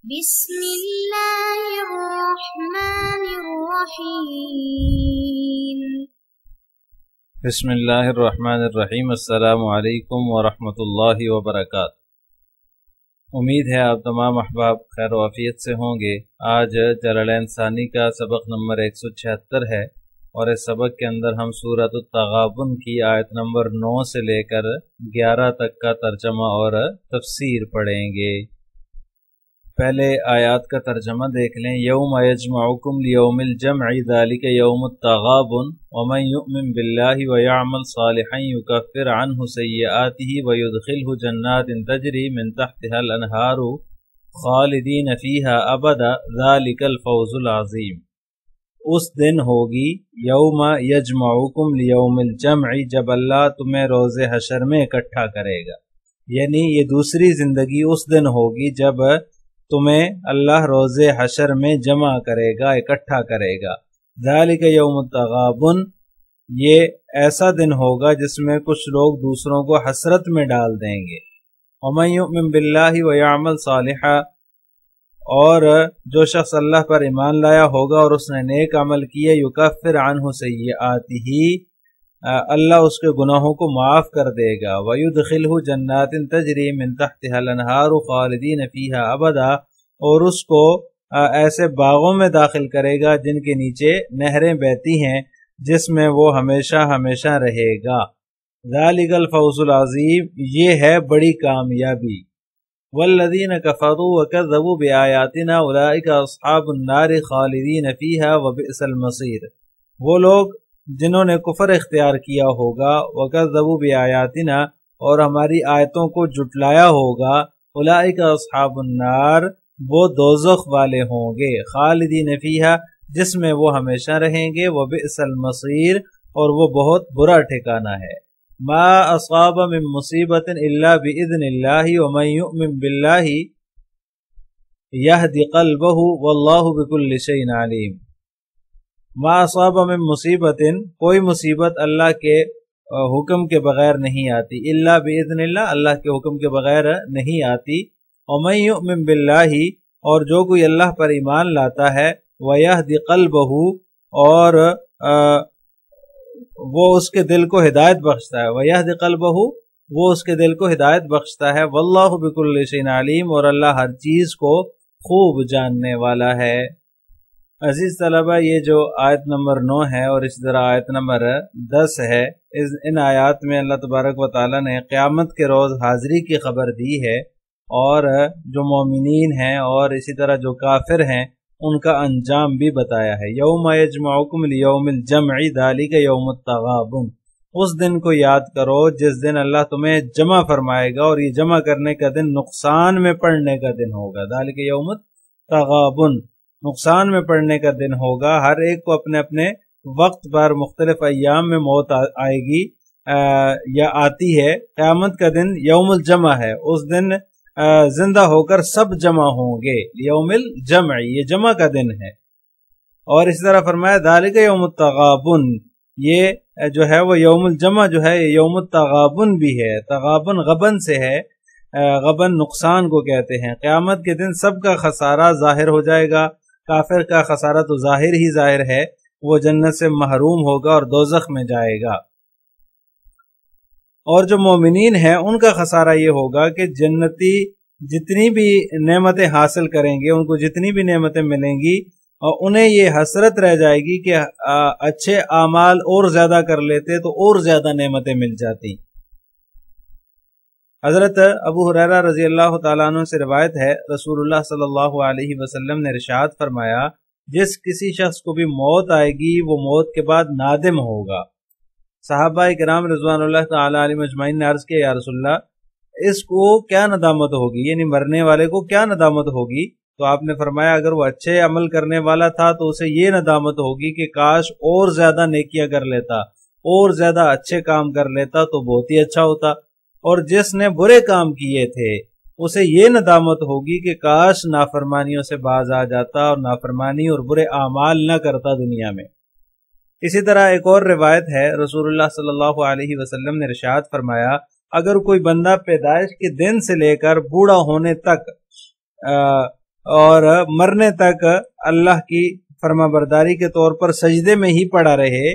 بسم اللہ الرحمن الرحیم بسم اللہ الرحمن الرحیم۔ السلام علیکم ورحمۃ اللہ وبرکاتہ۔ امید ہے آپ تمام احباب خیر و عافیت سے ہوں گے۔ آج جلالین ثانی کا سبق نمبر 176 ہے اور اس سبق کے اندر ہم سورۃ التغابن کی آیت نمبر 9 سے لے کر 11 تک کا ترجمہ اور تفسیر پڑھیں گے۔ پہلے آیات کا ترجمہ دیکھ لیں۔ یوم یجمعکم لیوم الجمع ذالک یوم التغابن ومن یؤمن باللہ ویعمل صالحا یکفر عنہ سیئاتہ ویدخلہ جنات تجری من تحتها الانہار خالدین فیہا ابدا ذالک الفوز العظیم۔ اس دن ہوگی یوم یجمعکم لیوم الجمع، جب اللہ تمہیں روز حشر میں اکٹھا کرے گا، یعنی یہ دوسری زندگی اس دن ہوگی جب تمہیں اللہ روز حشر میں جمع کرے گا، اکٹھا کرے گا۔ ذالک یوم التغابن، یہ ایسا دن ہوگا جس میں کچھ لوگ دوسروں کو حسرت میں ڈال دیں گے۔ ومن یؤمن باللہ ویعمل صالحا، اور جو شخص اللہ پر ایمان لایا ہوگا اور اس نے نیک عمل کیا، یکفر عنہ سیئاتہ، اللہ اس کے گناہوں کو معاف کر دے گا۔ وَيُدْخِلْهُ جَنَّاتٍ تَجْرِي مِن تَحْتِهَا الْأَنْهَارُ خَالِدِينَ فِيهَا أَبَدًا، اور اس کو ایسے باغوں میں داخل کرے گا جن کے نیچے نہریں بہتی ہیں، جس میں وہ ہمیشہ ہمیشہ رہے گا۔ ذَلِكَ الْفَوْزُ الْعَظِيمُ، یہ ہے بڑی کامیابی۔ وَالَّذِينَ كَفَرُوا وَكَذَّبُوا بِآيَاتِنَا أُولَئِكَ أَصْحَابُ النَّارِ خَالِدِينَ فِيهَا وَبِئْسَ الْمَصِيرُ، وہ لوگ جنہوں نے کفر اختیار کیا ہوگا، وَكَذَّبُوا بِآيَاتِنَا، اور ہماری آیتوں کو جھٹلایا ہوگا، اولئک اصحاب النار، وہ دوزخ والے ہوں گے، خالدین فیہا، جس میں وہ ہمیشہ رہیں گے، وَبِئْسَ الْمَصِيرُ، اور وہ بہت برا ٹھکانہ ہے۔ ما اصاب من مصیبت الا بإذن اللہ ومن یؤمن باللہ یہد قلبہ واللہ بکل شیء علیم۔ ما اصاب من مصیبت، کوئی مصیبت اللہ کے حکم کے بغیر نہیں آتی، الا باذن اللہ، اللہ کے حکم کے بغیر نہیں آتی۔ ومن یؤمن باللہ، اور جو کوئی اللہ پر ایمان لاتا ہے، ویہد قلبہ، اور وہ اس کے دل کو ہدایت بخشتا ہے، ویہد قلبہ، وہ اس کے دل کو ہدایت بخشتا ہے، واللہ بکل شیء علیم، اور اللہ ہر چیز کو خوب جاننے والا ہے۔ عزیز طلبہ، یہ جو آیت نمبر 9 ہے اور اس طرح آیت نمبر 10 ہے، ان آیات میں اللہ تبارک و تعالیٰ نے قیامت کے روز حاضری کی خبر دی ہے، اور جو مومنین ہیں اور اسی طرح جو کافر ہیں ان کا انجام بھی بتایا ہے۔ یوم یجمعکم لیوم الجمع ذالک یوم التغابن، اس دن کو یاد کرو جس دن اللہ تمہیں جمع فرمائے گا، اور یہ جمع کرنے کا دن نقصان میں پڑنے کا دن ہوگا۔ ذالک یوم التغابن، نقصان میں پڑنے کا دن ہوگا۔ ہر ایک کو اپنے اپنے وقت پر مختلف ایام میں موت آئے گی یا آتی ہے۔ قیامت کا دن یوم الجمع ہے، اس دن زندہ ہو کر سب جمع ہوں گے۔ یوم الجمع، یہ جمع کا دن ہے۔ اور اس طرح فرمایا ذالک یوم التغابن، یہ جو ہے وہ یوم الجمع جو ہے یوم التغابن بھی ہے۔ تغابن غبن سے ہے، غبن نقصان کو کہتے ہیں۔ قیامت کے دن سب کا خسارہ ظاہر ہو جائے گا۔ کافر کا خسارہ تو ظاہر ہی ظاہر ہے، وہ جنت سے محروم ہوگا اور دوزخ میں جائے گا۔ اور جو مومنین ہیں ان کا خسارہ یہ ہوگا کہ جنتی جتنی بھی نعمتیں حاصل کریں گے، ان کو جتنی بھی نعمتیں ملیں گی، اور انہیں یہ حسرت رہ جائے گی کہ اچھے اعمال اور زیادہ کر لیتے تو اور زیادہ نعمتیں مل جاتی۔ حضرت ابو ہریرہ رضی اللہ تعالیٰ عنہ سے روایت ہے، رسول اللہ صلی اللہ علیہ وسلم نے ارشاد فرمایا، جس کسی شخص کو بھی موت آئے گی وہ موت کے بعد نادم ہوگا۔ صحابہ کرام رضوان اللہ تعالیٰ علیہم اجمعین نے عرض کیا، یا رسول اللہ، اس کو کیا ندامت ہوگی، یعنی مرنے والے کو کیا ندامت ہوگی؟ تو آپ نے فرمایا، اگر وہ اچھے عمل کرنے والا تھا تو اسے یہ ندامت ہوگی کہ کاش اور زیادہ نیکیاں کر لیتا، اور زیادہ اچھے کام کر لیتا تو بہت ہی اچھا ہوتا۔ اور جس نے برے کام کیے تھے اسے یہ ندامت ہوگی کہ کاش نافرمانیوں سے باز آ جاتا اور نافرمانی اور برے اعمال نہ کرتا دنیا میں۔ اسی طرح ایک اور روایت ہے، رسول اللہ صلی اللہ علیہ وسلم نے ارشاد فرمایا، اگر کوئی بندہ پیدائش کے دن سے لے کر بوڑھا ہونے تک اور مرنے تک اللہ کی فرما برداری کے طور پر سجدے میں ہی پڑا رہے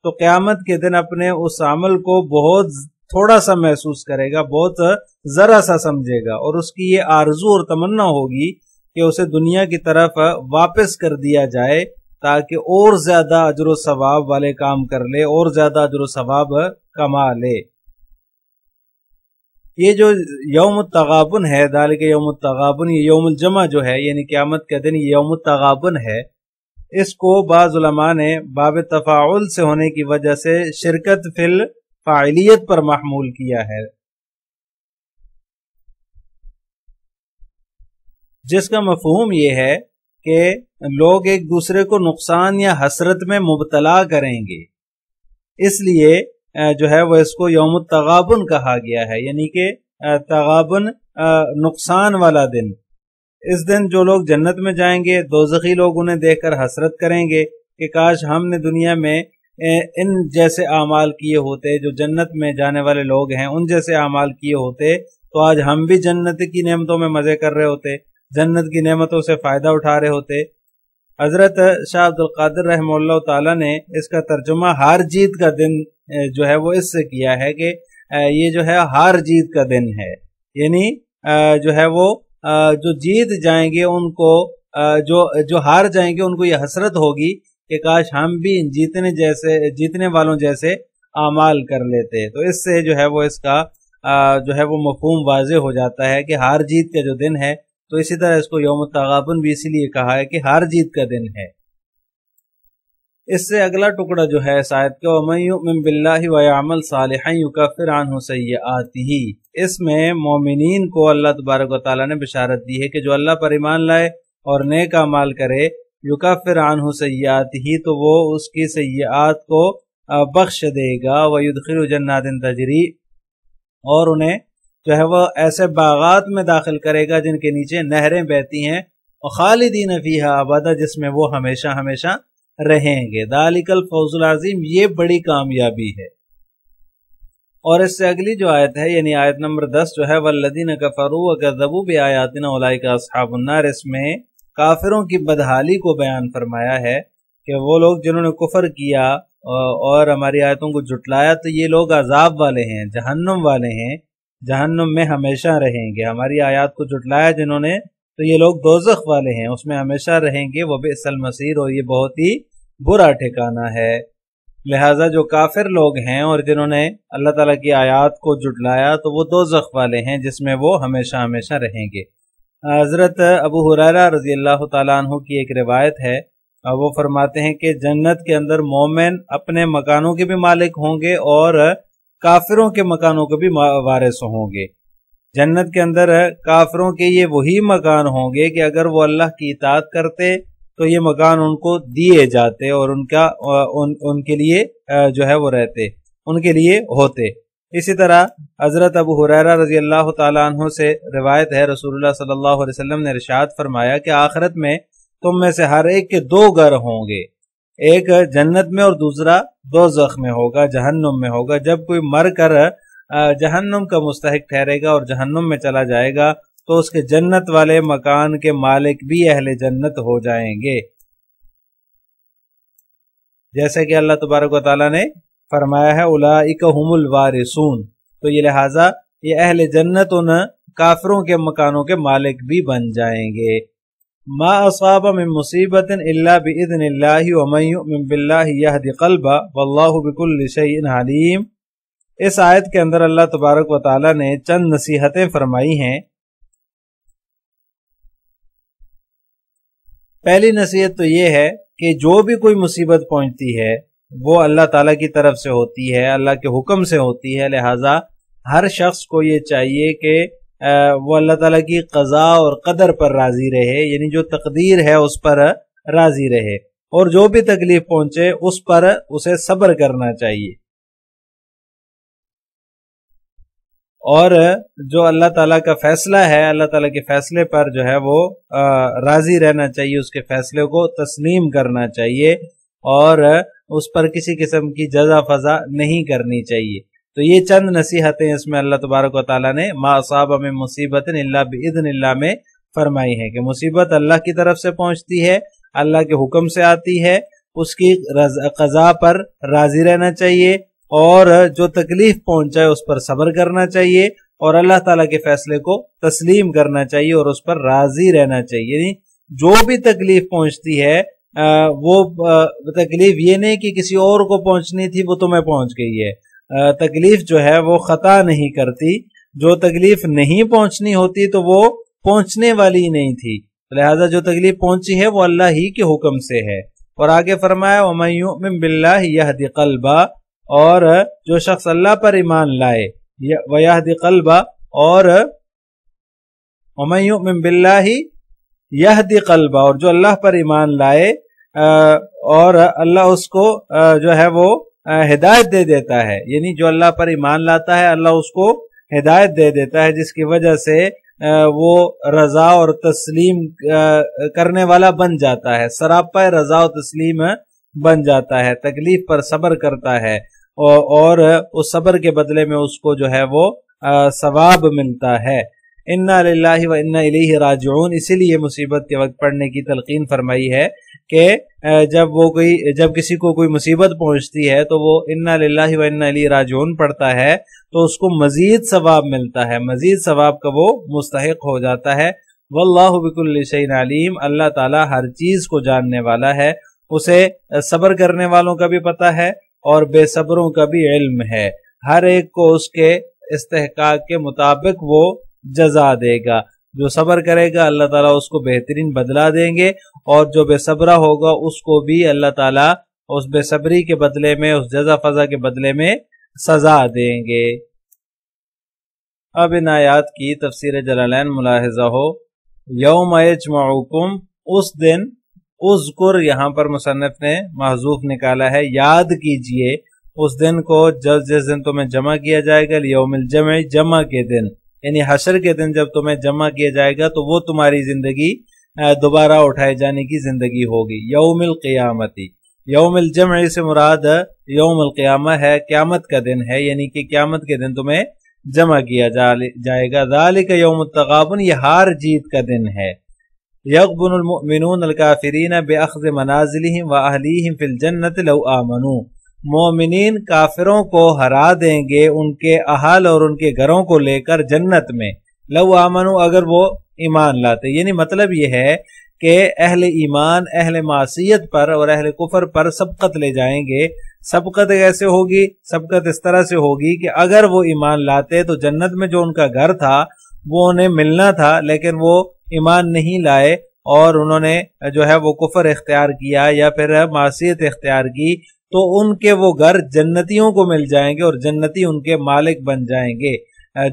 تو قیامت کے دن اپنے اس عمل کو بہت تھوڑا سا محسوس کرے گا، بہت ذرا سا سمجھے گا، اور اس کی یہ آرزو اور تمنا ہوگی کہ اسے دنیا کی طرف واپس کر دیا جائے تاکہ اور زیادہ اجر و ثواب والے کام کر لے، اور زیادہ اجر و ثواب کما لے۔ یہ جو یوم التغابن ہے، ذالک یوم التغابن، یہ یوم الجمع جو ہے یعنی قیامت کے دن یہ یوم التغابن ہے، اس کو بعض علماء نے باب تفاعل سے ہونے کی وجہ سے شرکت فی الفاعلیت پر محمول کیا ہے، جس کا مفہوم یہ ہے کہ لوگ ایک دوسرے کو نقصان یا حسرت میں مبتلا کریں گے، اس لیے جو ہے وہ اس کو یوم التغابن کہا گیا ہے، یعنی کہ تغابن نقصان والا دن۔ اس دن جو لوگ جنت میں جائیں گے دوزخی لوگ انہیں دیکھ کر حسرت کریں گے کہ کاش ہم نے دنیا میں ان جیسے اعمال کیے ہوتے، جو جنت میں جانے والے لوگ ہیں ان جیسے اعمال کیے ہوتے تو آج ہم بھی جنت کی نعمتوں میں مزے کر رہے ہوتے، جنت کی نعمتوں سے فائدہ اٹھا رہے ہوتے۔ حضرت شاہ عبد القادر رحمہ اللہ تعالی نے اس کا ترجمہ ہار جیت کا دن جو ہے وہ اس سے کیا ہے کہ یہ جو ہے ہار جیت کا دن ہے، یعنی جو ہے وہ جو جیت جائیں گے ان کو جو ہار جائیں گے ان کو یہ حسرت ہوگی کہ کاش ہم بھی جیتنے والوں جیسے اعمال کر لیتے۔ تو اس سے جو ہے وہ اس کا جو ہے وہ مفہوم واضح ہو جاتا ہے کہ ہار جیت کا جو دن ہے، تو اسی طرح اس کو یوم التغابن بھی اسی لیے کہا ہے کہ ہار جیت کا دن ہے۔ اس سے اگلا ٹکڑا جو ہے اس آیت کا وَمَن يُؤْمِن بِاللَّهِ وَيَعْمَلْ صَالِحًا يُكَفِّرْ عَنْهُ سَيِّئَاتِهِ، اس میں مومنین کو اللہ تبارک و تعالیٰ نے بشارت دی ہے کہ جو اللہ پر ایمان لائے اور نیک اعمال کرے، یکفر عنہ سیئاتہ، تو وہ اس کی سیئات کو بخش دے گا، وَيُدْخِلُ جَنَّاتٍ تَجْرِی، اور انہیں جو ہے وہ ایسے باغات میں داخل کرے گا جن کے نیچے نہریں بہتی ہیں، وخالدین فیہا ابدا، جس میں وہ ہمیشہ ہمیشہ رہیں گے۔ ذالک الفوز العظیم، یہ بڑی کامیابی ہے۔ اور اس سے اگلی جو آیت ہے یعنی آیت نمبر 10 جو ہے والذین کفروا وکذبوا بآیاتنا اولئک اصحاب النار، اس میں کافروں کی بدحالی کو بیان فرمایا ہے کہ وہ لوگ جنہوں نے کفر کیا اور ہماری آیتوں کو جھٹلایا تو یہ لوگ عذاب والے ہیں، جہنم والے ہیں، جہنم میں ہمیشہ رہیں گے۔ ہماری آیات کو جھٹلایا جنہوں نے تو یہ لوگ دوزخ والے ہیں، اس میں ہمیشہ رہیں گے، وبئس المصیر، اور یہ بہت ہی برا ٹھکانہ ہے۔ لہٰذا جو کافر لوگ ہیں اور جنہوں نے اللہ تعالیٰ کی آیات کو جھٹلایا تو وہ دوزخ والے ہیں جس میں وہ ہمیشہ ہمیشہ رہیں گے۔ حضرت ابو ہریرہ رضی اللہ تعالیٰ عنہ کی ایک روایت ہے، وہ فرماتے ہیں کہ جنت کے اندر مومن اپنے مکانوں کے بھی مالک ہوں گے اور کافروں کے مکانوں کے بھی وارث ہوں گے۔ جنت کے اندر کافروں کے یہ وہی مکان ہوں گے کہ اگر وہ اللہ کی اطاعت کرتے تو یہ مکان ان کو دیے جاتے اور ان کے لیے جو ہے وہ رہتے، ان کے لیے ہوتے۔ اسی طرح حضرت ابو ہریرہ رضی اللہ تعالیٰ عنہ سے روایت ہے، رسول اللہ صلی اللہ علیہ وسلم نے ارشاد فرمایا کہ آخرت میں تم میں سے ہر ایک کے دو گھر ہوں گے، ایک جنت میں اور دوسرا دوزخ میں ہوگا، جہنم میں ہوگا۔ جب کوئی مر کر جہنم کا مستحق ٹھہرے گا اور جہنم میں چلا جائے گا تو اس کے جنت والے مکان کے مالک بھی اہل جنت ہو جائیں گے، جیسے کہ اللہ تبارک و تعالیٰ نے فرمایا ہے اولئک هم الوارثون، تو یہ لہٰذا یہ اہل جنت ان کافروں کے مکانوں کے مالک بھی بن جائیں گے۔ ما اصاب من مصیبت الا باذن اللہ ومن یؤمن باللہ یہد قلبہ واللہ بکل شیء علیم۔ اس آیت کے اندر اللہ تبارک و تعالیٰ نے چند نصیحتیں فرمائی ہیں۔ پہلی نصیحت تو یہ ہے کہ جو بھی کوئی مصیبت پہنچتی ہے وہ اللہ تعالیٰ کی طرف سے ہوتی ہے، اللہ کے حکم سے ہوتی ہے، لہٰذا ہر شخص کو یہ چاہیے کہ وہ اللہ تعالیٰ کی قضاء اور قدر پر راضی رہے، یعنی جو تقدیر ہے اس پر راضی رہے، اور جو بھی تکلیف پہنچے اس پر اسے صبر کرنا چاہیے، اور جو اللہ تعالیٰ کا فیصلہ ہے اللہ تعالیٰ کے فیصلے پر جو ہے وہ راضی رہنا چاہیے، اس کے فیصلے کو تسلیم کرنا چاہیے اور اس پر کسی قسم کی جزا فضا نہیں کرنی چاہیے۔ تو یہ چند نصیحتیں اس میں اللہ تبارک و تعالیٰ نے ما اصاب من مصیبت الا باذن اللہ میں فرمائی ہیں کہ مصیبت اللہ کی طرف سے پہنچتی ہے، اللہ کے حکم سے آتی ہے، اس کی قضا پر راضی رہنا چاہیے، اور جو تکلیف پہنچائے اس پر صبر کرنا چاہیے، اور اللہ تعالیٰ کے فیصلے کو تسلیم کرنا چاہیے اور اس پر راضی رہنا چاہیے۔ یعنی جو بھی تکلیف پہنچتی ہے وہ تکلیف یہ نہیں کہ کسی اور کو پہنچنی تھی وہ تمہیں پہنچ گئی ہے، تکلیف جو ہے وہ خطا نہیں کرتی، جو تکلیف نہیں پہنچنی ہوتی تو وہ پہنچنے والی نہیں تھی، لہذا جو تکلیف پہنچی ہے وہ اللہ ہی کے حکم سے ہے۔ اور آگے فرمایا وَمَن يُؤْمِن بِاللَّهِ يَهْدِ قَلْبًا، اور جو شخص اللہ پر ایمان لائے، وَيَهْدِ قَلْبًا، اور وَمَن يُؤْمِن بِاللَّهِ يَهْدِ قَلْبًا، اور جو اللہ پر ایمان لائے اور اللہ اس کو جو ہے وہ ہدایت دے دیتا ہے، یعنی جو اللہ پر ایمان لاتا ہے اللہ اس کو ہدایت دے دیتا ہے، جس کی وجہ سے وہ رضا اور تسلیم کرنے والا بن جاتا ہے، سراپا رضا و تسلیم بن جاتا ہے، تکلیف پر صبر کرتا ہے، اور اس صبر کے بدلے میں اس کو جو ہے وہ ثواب ملتا ہے۔ انا للہ و انا الیہ راجعون، اسی لیے مصیبت کے وقت پڑھنے کی تلقین فرمائی ہے کہ جب کسی کو کوئی مصیبت پہنچتی ہے تو وہ انا للہ و انا الیہ راجعون پڑھتا ہے تو اس کو مزید ثواب ملتا ہے، مزید ثواب کا وہ مستحق ہو جاتا ہے۔ واللہ بکل شیء علیم، اللہ تعالی ہر چیز کو جاننے والا ہے، اسے صبر کرنے والوں کا بھی پتہ ہے اور بے صبروں کا بھی علم ہے، ہر ایک کو اس کے استحقاق کے مطابق وہ جزا دے گا، جو صبر کرے گا اللہ تعالیٰ اس کو بہترین بدلہ دیں گے، اور جو بے صبرہ ہوگا اس کو بھی اللہ تعالیٰ اس بے صبری کے بدلے میں، اس جزا فضا کے بدلے میں سزا دیں گے۔ اب ان آیات کی تفسیر جلالین ملاحظہ ہو، یوم یجمعکم، اس دن، اذکر یہاں پر مصنف نے محذوف نکالا ہے، یاد کیجئے اس دن کو جس دن تمہیں جمع کیا جائے گا، یوم الجمع، جمع کے دن، یعنی حشر کے دن جب تمہیں جمع کیا جائے گا تو وہ تمہاری زندگی دوبارہ اٹھائے جانے کی زندگی ہوگی، یوم القیامتی، یوم الجمع سے مراد یوم القیامہ ہے، قیامت کا دن ہے، یعنی کہ قیامت کے دن تمہیں جمع کیا جائے گا، ذالک یوم التغابن، یہ ہار جیت کا دن ہے، یغبن المؤمنون الکافرین باخذ منازلہم واہلیہم فی الجنۃ لو آمنوا، مومنین کافروں کو ہرا دیں گے ان کے اہل اور ان کے گھروں کو لے کر جنت میں، لو آمنوا، اگر وہ ایمان لاتے، یعنی مطلب یہ ہے کہ اہل ایمان اہل معصیت پر اور اہل کفر پر سبقت لے جائیں گے۔ سبقت کیسے ہوگی؟ سبقت اس طرح سے ہوگی کہ اگر وہ ایمان لاتے تو جنت میں جو ان کا گھر تھا وہ انہیں ملنا تھا، لیکن وہ ایمان نہیں لائے اور انہوں نے جو ہے وہ کفر اختیار کیا یا پھر معصیت اختیار کی، تو ان کے وہ گھر جنتیوں کو مل جائیں گے اور جنتی ان کے مالک بن جائیں گے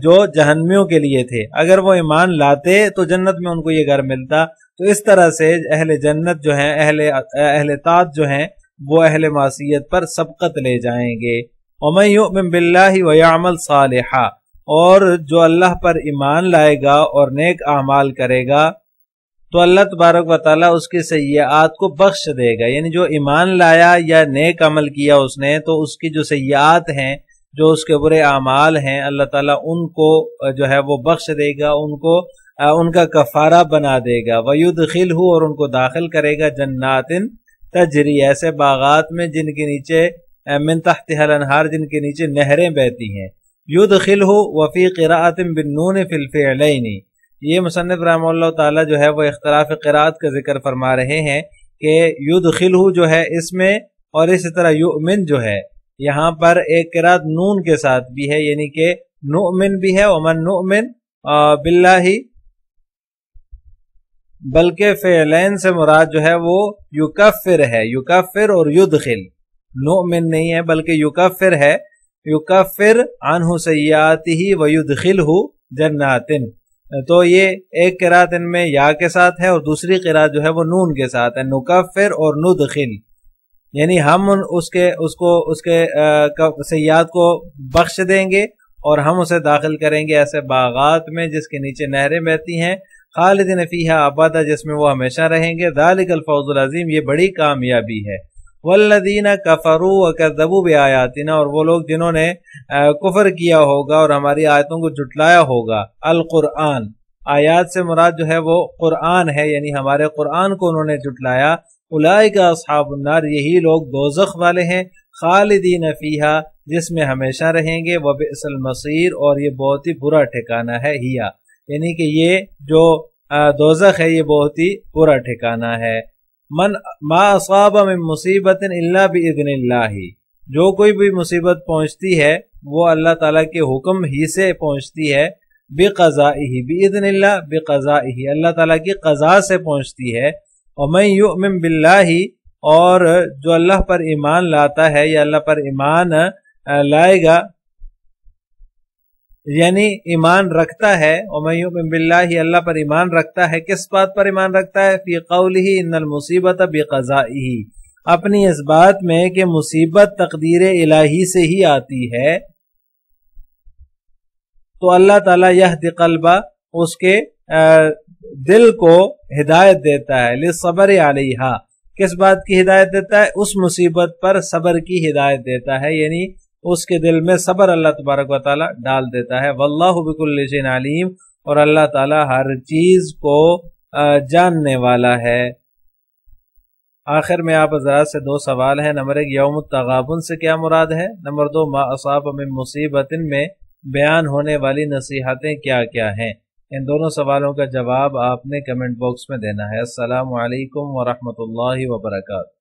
جو جہنمیوں کے لیے تھے۔ اگر وہ ایمان لاتے تو جنت میں ان کو یہ گھر ملتا، تو اس طرح سے اہل جنت جو ہیں، اہل طاعت جو ہیں، وہ اہل معصیت پر سبقت لے جائیں گے۔ وَمَن يُؤْمِن بِاللَّهِ وَيَعْمَلْ صَالِحًا، اور جو اللہ پر ایمان لائے گا اور نیک اعمال کرے گا تو اللہ تبارک و تعالیٰ اس کی سیئات کو بخش دے گا، یعنی جو ایمان لایا یا نیک عمل کیا اس نے تو اس کی جو سیئات ہیں، جو اس کے برے اعمال ہیں، اللہ تعالیٰ ان کو جو ہے وہ بخش دے گا، ان کو ان کا کفارہ بنا دے گا، وَيُدْخِلْهُ، اور ان کو داخل کرے گا جنات تجری، ایسے باغات میں جن کے نیچے من تحتها الانہار، جن کے نیچے نہریں بہتی ہیں۔ يُدْخِلْهُ وفی قراءۃ بالنون فی الفعلین، یہ مصنف رحمہ اللہ تعالیٰ جو ہے وہ اختلاف قراءت کا ذکر فرما رہے ہیں کہ يُدْخِلْهُ جو ہے اس میں، اور اسی طرح يُؤْمن جو ہے یہاں پر ایک قراءت نون کے ساتھ بھی ہے، یعنی کہ نؤمن بھی ہے، ومن نؤمن باللہ، بلکہ فعلین سے مراد جو ہے وہ یکفر ہے، یکفر اور یدخل، نؤمن نہیں ہے بلکہ یکفر ہے، یکفر عنہ سیئاتہ ویدخلہ جنات، تو یہ ایک قراءت ان میں یا کے ساتھ ہے اور دوسری قراءت جو ہے وہ نون کے ساتھ ہے، نکفر اور ندخل، یعنی ہم اس کے سیئات کو بخش دیں گے اور ہم اسے داخل کریں گے ایسے باغات میں جس کے نیچے نہریں بہتی ہیں، خالدین فیہا ابدا، جس میں وہ ہمیشہ رہیں گے، ذالک الفوز العظیم، یہ بڑی کامیابی ہے۔ والذین کفروا وکذبوا بآیاتنا، اور وہ لوگ جنہوں نے کفر کیا ہوگا اور ہماری آیتوں کو جھٹلایا ہوگا، القرآن، آیات سے مراد جو ہے وہ قرآن ہے، یعنی ہمارے قرآن کو انہوں نے جھٹلایا۔ اولئک اصحاب النار، یہی لوگ دوزخ والے ہیں، خالدین فیہا، جس میں ہمیشہ رہیں گے، وبئس المصیر، اور یہ بہت ہی برا ٹھکانہ ہے، ہیا یعنی کہ یہ جو دوزخ ہے یہ بہت ہی برا ٹھکانہ ہے۔ ما اصاب من مصیبت الا باذن اللہ، جو کوئی بھی مصیبت پہنچتی ہے وہ اللہ تعالیٰ کے حکم ہی سے پہنچتی ہے، بقضائہ، باذن اللہ، بقضائہ، اللہ تعالیٰ کی قضاء سے پہنچتی ہے۔ ومن یؤمن باللہ، اور جو اللہ پر ایمان لاتا ہے یا اللہ پر ایمان لائے گا، یعنی ایمان رکھتا ہے، ومن یؤمن باللہ، اللہ پر ایمان رکھتا ہے، کس بات پر ایمان رکھتا ہے؟ فی قولہ ان المصیبت بقضائہ، اپنی اس بات میں کہ مصیبت تقدیر الہی سے ہی آتی ہے، تو اللہ تعالیٰ یہدی قلبہ، اس کے دل کو ہدایت دیتا ہے، للصبر علیہا، کس بات کی ہدایت دیتا ہے؟ اس مصیبت پر صبر کی ہدایت دیتا ہے، یعنی اس کے دل میں صبر اللہ تبارک و تعالیٰ ڈال دیتا ہے۔ واللہ بکل شیء علیم، اور اللہ تعالیٰ ہر چیز کو جاننے والا ہے۔ آخر میں آپ حضرات سے دو سوال ہیں۔ نمبر 1، یوم التغابن سے کیا مراد ہے؟ نمبر 2، ما اصاب من مصیبت میں بیان ہونے والی نصیحتیں کیا کیا ہیں؟ ان دونوں سوالوں کا جواب آپ نے کمنٹ باکس میں دینا ہے۔ السلام علیکم ورحمۃ اللہ وبرکاتہ۔